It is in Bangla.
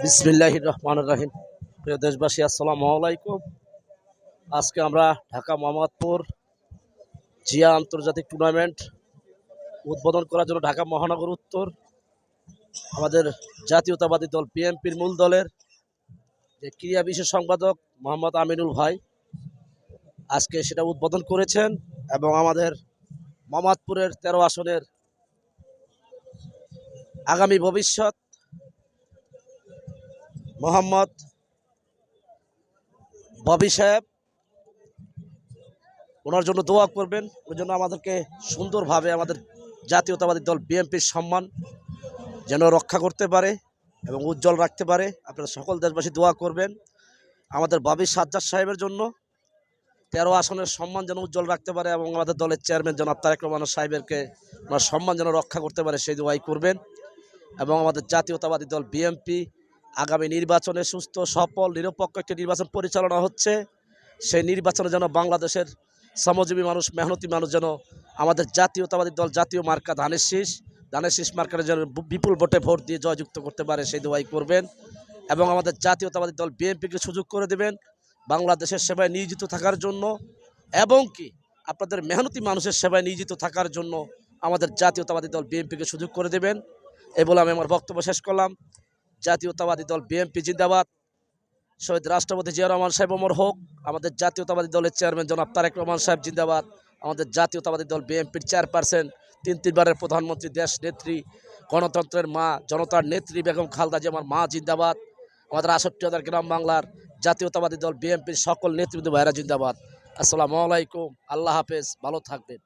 বিসমিল্লাহির রহমানির রহিম। প্রিয় দেশবাসী, আসসালামু আলাইকুম। আজকে আমরা ঢাকা মোহাম্মদপুর জিয়া আন্তর্জাতিক টুর্নামেন্ট উদ্বোধন করার জন্য ঢাকা মহানগর উত্তর আমাদের জাতীয়তাবাদী দল বিএনপির মূল দলের যে ক্রীড়া বিশেষ সম্পাদক মোহাম্মদ আমিনুল ভাই আজকে সেটা উদ্বোধন করেছেন এবং আমাদের মোহাম্মদপুরের 13 আসনের আগামী ভবিষ্যৎ মোহাম্মদ ববি সাহেব ওনার জন্য দোয়া করবেন। ওই জন্য আমাদেরকে সুন্দরভাবে আমাদের জাতীয়তাবাদী দল বিএনপির সম্মান যেন রক্ষা করতে পারে এবং উজ্জ্বল রাখতে পারে। আপনারা সকল দেশবাসী দোয়া করবেন আমাদের ববি সাজ্জাদ সাহেবের জন্য, 13 আসনের সম্মান যেন উজ্জ্বল রাখতে পারে এবং আমাদের দলের চেয়ারম্যান জনাব তারেক রহমান সাহেবেরকে ওনার সম্মান যেন রক্ষা করতে পারে, সেই দোয়াই করবেন। এবং আমাদের জাতীয়তাবাদী দল বিএনপি আগামী নির্বাচনে সুস্থ সফল নিরপেক্ষ একটি নির্বাচন পরিচালনা হচ্ছে, সেই নির্বাচনে যেন বাংলাদেশের শ্রমজীবী মানুষ, মেহনতি মানুষ যেন আমাদের জাতীয়তাবাদী দল জাতীয় মার্কা ধানের শীষ মার্কার যেন বিপুল ভোটে ভোট দিয়ে জয়যুক্ত করতে পারে, সেই দোয়াই করবেন। এবং আমাদের জাতীয়তাবাদী দল বিএনপিকে সুযোগ করে দেবেন বাংলাদেশের সেবায় নিয়োজিত থাকার জন্য এবং কি আপনাদের মেহনতি মানুষের সেবায় নিয়োজিত থাকার জন্য আমাদের জাতীয়তাবাদী দল বিএনপিকে সুযোগ করে দেবেন। এই বলে আমি আমার বক্তব্য শেষ করলাম। জাতীয়তাবাদী দল বিএনপি জিন্দাবাদ। শহীদ রাষ্ট্রপতি জিয়া রহমান সাহেব অমর হোক। আমাদের জাতীয়তাবাদী দলের চেয়ারম্যান জনাব তারেক রহমান সাহেব জিন্দাবাদ। আমাদের জাতীয়তাবাদী দল বিএনপির চেয়ারপারসন, 3 বারের প্রধানমন্ত্রী, দেশ নেত্রী, গণতন্ত্রের মা, জনতার নেত্রী বেগম খালেদা জিয়া আমার মা জিন্দাবাদ। আমাদের ৬৮,০০০ গ্রাম বাংলার জাতীয়তাবাদী দল বিএনপির সকল নেতৃবৃন্দ ভাইরা জিন্দাবাদ। আসসালামু আলাইকুম, আল্লাহ হাফেজ, ভালো থাকবেন।